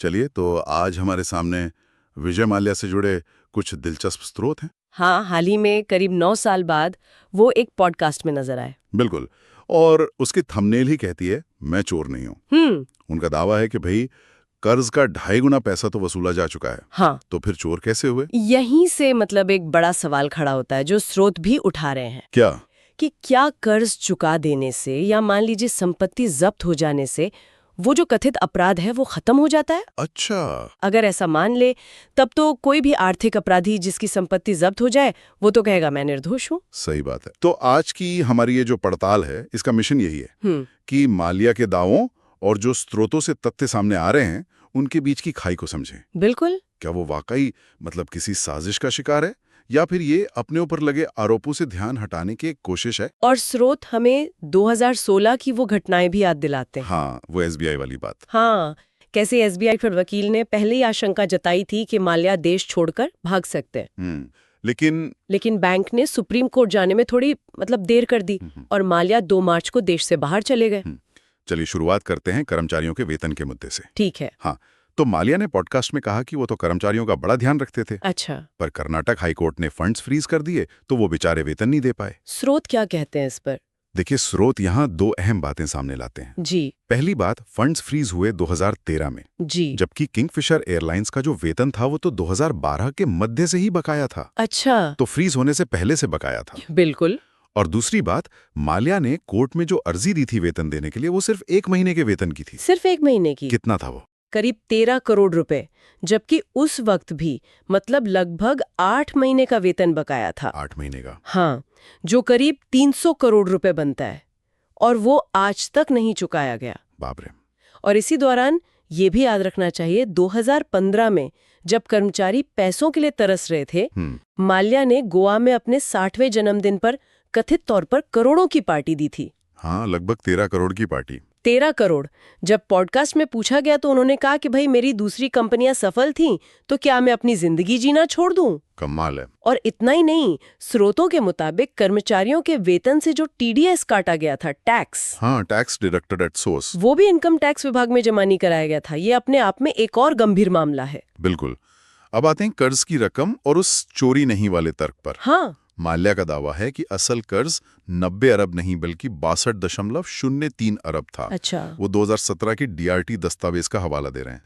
चलिए, तो आज हमारे सामने विजय माल्या से जुड़े कुछ दिलचस्प स्रोत हैं। हाँ, हाल ही में करीब 9 साल बाद वो एक पॉडकास्ट में नजर आए। बिल्कुल। और उसकी थंबनेल ही कहती है, मैं चोर नहीं हूँ। उनका दावा है कि भाई कर्ज का 2.5 गुना पैसा तो वसूला जा चुका है। हाँ, तो फिर चोर कैसे हुए? यहीं से मतलब एक बड़ा सवाल खड़ा होता है जो स्रोत भी उठा रहे हैं क्या? कि क्या कर्ज चुका देने से या मान लीजिए संपत्ति जब्त हो जाने से वो जो कथित अपराध है वो खत्म हो जाता है? अच्छा। अगर ऐसा मान ले तब तो कोई भी आर्थिक अपराधी जिसकी संपत्ति जब्त हो जाए वो तो कहेगा मैं निर्दोष हूँ। सही बात है। तो आज की हमारी ये जो पड़ताल है, इसका मिशन यही है कि माल्या के दावों और जो स्रोतों से तथ्य सामने आ रहे हैं उनके बीच की खाई को समझें। बिल्कुल। क्या वो वाकई मतलब किसी साजिश का शिकार है या फिर ये अपने ऊपर लगे आरोपों से ध्यान हटाने की एक कोशिश है? और स्रोत हमें 2016 की वो घटनाएं भी याद दिलाते हैं। हाँ, वो एसबीआई वाली बात। हाँ, कैसे एसबीआई पर वकील ने पहले ही आशंका जताई थी कि माल्या देश छोड़कर भाग सकते हैं। लेकिन बैंक ने सुप्रीम कोर्ट जाने में थोड़ी देर कर दी और माल्या 2 मार्च को देश से बाहर चले गए। चलिए शुरुआत करते हैं कर्मचारियों के वेतन के मुद्दे से। ठीक है। हाँ, तो माल्या ने पॉडकास्ट में कहा कि वो तो कर्मचारियों का बड़ा ध्यान रखते थे। अच्छा। पर कर्नाटक हाईकोर्ट ने फंड्स फ्रीज कर दिए तो वो बेचारे वेतन नहीं दे पाए। स्रोत क्या कहते हैं इस पर? देखिए, स्रोत यहाँ 2 अहम बातें सामने लाते हैं। जी। पहली बात, फंड्स फ्रीज हुए 2013 में। जी। जबकि किंगफिशर एयरलाइंस का जो वेतन था वो तो 2012 के मध्य से ही बकाया था। अच्छा। तो फ्रीज होने से पहले से बकाया था। बिल्कुल। और दूसरी बात, माल्या ने कोर्ट में जो अर्जी दी थी वेतन देने के लिए वो सिर्फ 1 महीने के वेतन की थी। सिर्फ 1 महीने की? कितना था वो? करीब 13 करोड़ रुपए, जबकि उस वक्त भी लगभग 8 महीने का वेतन बकाया था। 8 महीने का? हाँ, जो करीब 300 करोड़ रुपए बनता है और वो आज तक नहीं चुकाया गया। बाप रे। और इसी दौरान ये भी याद रखना चाहिए 2015 में जब कर्मचारी पैसों के लिए तरस रहे थे, माल्या ने गोवा में अपने 60वें जन्मदिन पर कथित तौर पर करोड़ों की पार्टी दी थी। हाँ, लगभग 13 करोड़ की पार्टी। 13 करोड़। जब पॉडकास्ट में पूछा गया तो उन्होंने कहा कि भाई मेरी दूसरी कंपनियां सफल थीं, तो क्या मैं अपनी जिंदगी जीना छोड़ दूं? कमाल है। और इतना ही नहीं, स्रोतों के मुताबिक कर्मचारियों के वेतन से जो टीडीएस काटा गया था, टैक्स, हाँ, टैक्स डिडक्टेड एट सोर्स, वो भी इनकम टैक्स विभाग में जमा नहीं कराया गया था। ये अपने आप में एक और गंभीर मामला है। बिल्कुल। अब आते हैं कर्ज की रकम और उस चोरी नहीं वाले तर्क पर। हाँ, माल्या का दावा है कि असल कर्ज 90 अरब नहीं बल्कि 62.03 अरब था। अच्छा। वो 2017 की डीआरटी दस्तावेज का हवाला दे रहे हैं।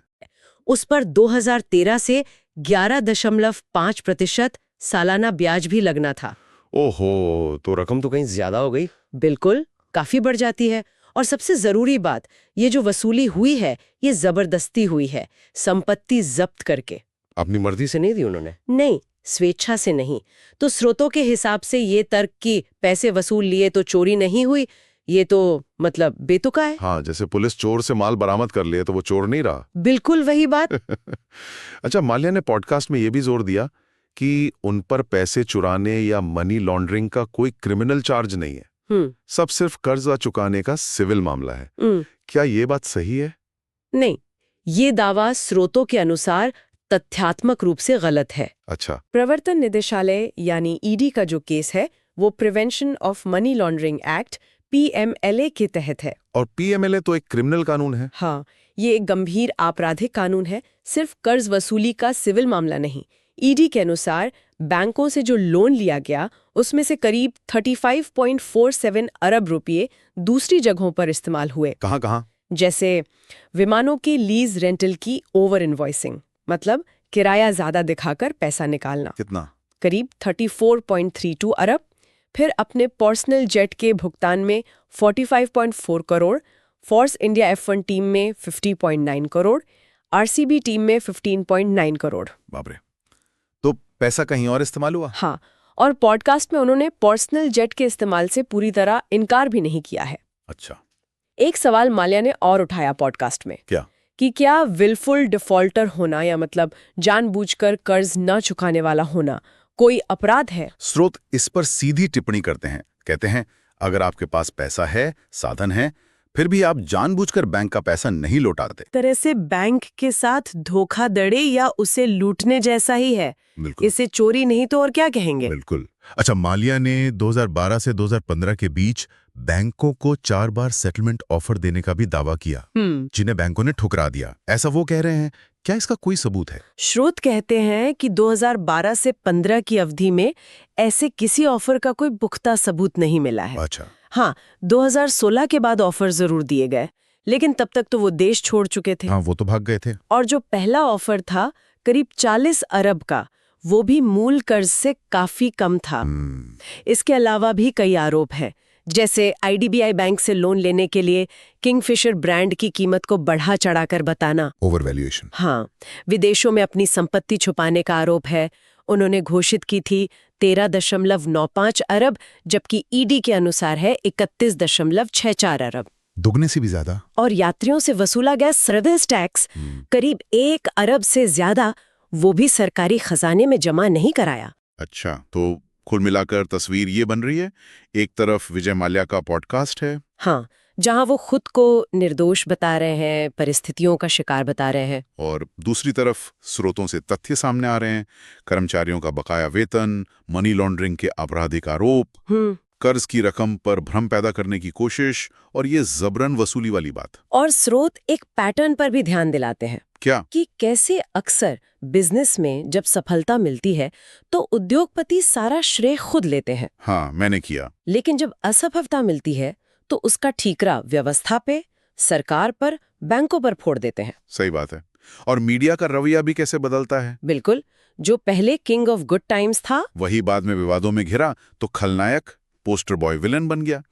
उस पर 2013 से 11.5% सालाना ब्याज भी लगना था। ओहो, तो रकम तो कहीं ज्यादा हो गई। बिल्कुल, काफी बढ़ जाती है। और सबसे जरूरी बात, ये जो वसूली हुई है ये जबरदस्ती हुई है, संपत्ति जब्त करके। अपनी मर्जी से नहीं दी उन्होंने? नहीं, स्वेच्छा से नहीं। तो स्रोतों के हिसाब से ये तर्क कि पैसे वसूल लिए तो चोरी नहीं हुई, ये तो बेतुका है। हाँ, जैसे पुलिस चोर से माल बरामद कर लिए तो वो चोर नहीं रहा। बिल्कुल वही बात। अच्छा, माल्या ने पॉडकास्ट में ये भी जोर दिया कि उन पर पैसे चुराने या मनी लॉन्ड्रिंग का कोई क्रिमिनल चार्ज नहीं है। सब सिर्फ कर्जा चुकाने का सिविल मामला है। क्या ये बात सही है? नहीं, ये दावा स्रोतों के अनुसार तथ्यात्मक रूप से गलत है। अच्छा। प्रवर्तन निदेशालय यानी ईडी का जो केस है वो prevention of money laundering act PMLA के तहत है। और पीएमएलए तो एक क्रिमिनल कानून है। हाँ, ये एक गंभीर आपराधिक कानून है, सिर्फ कर्ज वसूली का सिविल मामला नहीं। ईडी के अनुसार बैंकों से जो लोन लिया गया उसमें से करीब 35.47 अरब रुपये दूसरी जगहों पर इस्तेमाल हुए। कहाँ? जैसे विमानों के लीज रेंटल की ओवर इनवॉइसिंग, किराया ज्यादा दिखाकर पैसा निकालना। कितना? करीब 34.32 अरब। फिर अपने पर्सनल जेट के भुगतान में 45.4 crore, force India F1 team में 50.9 करोड़, आरसीबी टीम में 15.9 करोड़। बाप रे। तो पैसा कहीं और इस्तेमाल हुआ? हाँ, और पॉडकास्ट में उन्होंने पर्सनल जेट के इस्तेमाल से पूरी तरह इनकार भी नहीं किया है। अच्छा। एक सवाल माल्या ने और उठाया पॉडकास्ट में। क्या? कि क्या विलफुल डिफॉल्टर होना या जानबूझकर कर्ज न चुकाने वाला होना कोई अपराध है? स्रोत इस पर सीधी टिप्पणी करते हैं। कहते हैं, अगर आपके पास पैसा है, साधन है, फिर भी आप जानबूझकर बैंक का पैसा नहीं लौटाते, तरह से बैंक के साथ धोखाधड़ी या उसे लूटने जैसा ही है। बिल्कुल। इसे चोरी नहीं तो और क्या कहेंगे? बिल्कुल। अच्छा, माल्या ने 2012 से 2015 के बीच बैंकों को 4 बार सेटलमेंट ऑफर देने का भी दावा किया, जिन्हें बैंकों ने ठुकरा दिया, ऐसा वो कह रहे हैं। क्या इसका कोई सबूत है? स्रोत कहते हैं कि 2012 से 15 की अवधि में ऐसे किसी ऑफर का कोई पुख्ता सबूत नहीं मिला है। अच्छा। हाँ, 2016 के बाद ऑफर जरूर दिए गए, लेकिन तब तक तो वो देश छोड़ चुके थे। हाँ, वो तो भाग गए थे। और जो पहला ऑफर था करीब 40 अरब का, वो भी मूल कर्ज से काफी कम था। इसके अलावा भी कई आरोप हैं, जैसे आईडीबीआई बैंक से लोन लेने के लिए किंगफिशर ब्रांड की कीमत को बढ़ा चढ़ाकर बताना। Over valuation. हाँ, विदेशों में अपनी संपत्ति छुपाने का आरोप है। उन्होंने घोषित की थी 13.95 अरब, जबकि ईडी के अनुसार है 31.64 अरब। दुगने से भी ज्यादा। और यात्रियों से वसूला गया सर्विस टैक्स करीब 1 अरब से ज्यादा, वो भी सरकारी खजाने में जमा नहीं कराया। अच्छा, तो कुल मिलाकर तस्वीर ये बन रही है, एक तरफ विजय माल्या का पॉडकास्ट है, हाँ, जहां वो खुद को निर्दोष बता रहे हैं, परिस्थितियों का शिकार बता रहे हैं, और दूसरी तरफ स्रोतों से तथ्य सामने आ रहे हैं, कर्मचारियों का बकाया वेतन, मनी लॉन्ड्रिंग के आपराधिक आरोप, कर्ज की रकम पर भ्रम पैदा करने की कोशिश, और ये जबरन वसूली वाली बात। और स्रोत एक पैटर्न पर भी ध्यान दिलाते हैं क्या? कि कैसे अक्सर बिजनेस में जब सफलता मिलती है तो उद्योगपति सारा श्रेय खुद लेते हैं। हाँ, मैंने किया। लेकिन जब असफलता मिलती है तो उसका ठीकरा व्यवस्था पे, सरकार पर, बैंकों पर फोड़ देते हैं। सही बात है। और मीडिया का रवैया भी कैसे बदलता है। बिल्कुल, जो पहले किंग ऑफ गुड टाइम्स था, वही बाद में विवादों में घिरा तो खलनायक, पोस्टर बॉय, विलन बन गया।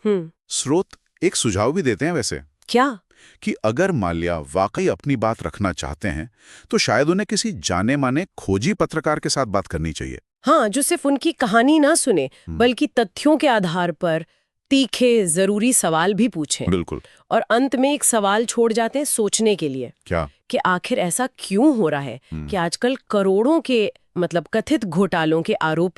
स्रोत एक सुझाव भी देते हैं वैसे, क्या कि अगर माल्या वाकई अपनी बात रखना चाहते हैं तो शायद उन्हें किसी जाने माने खोजी पत्रकार के साथ बात करनी चाहिए। हाँ, जो सिर्फ उनकी कहानी ना सुने बल्कि तथ्यों के आधार पर तीखे जरूरी सवाल भी पूछें। बिल्कुल। और अंत में एक सवाल छोड़ जाते हैं सोचने के लिए, क्या? कि आखिर ऐसा क्यों हो रहा है कि आजकल करोड़ों के कथित घोटालों के आरोप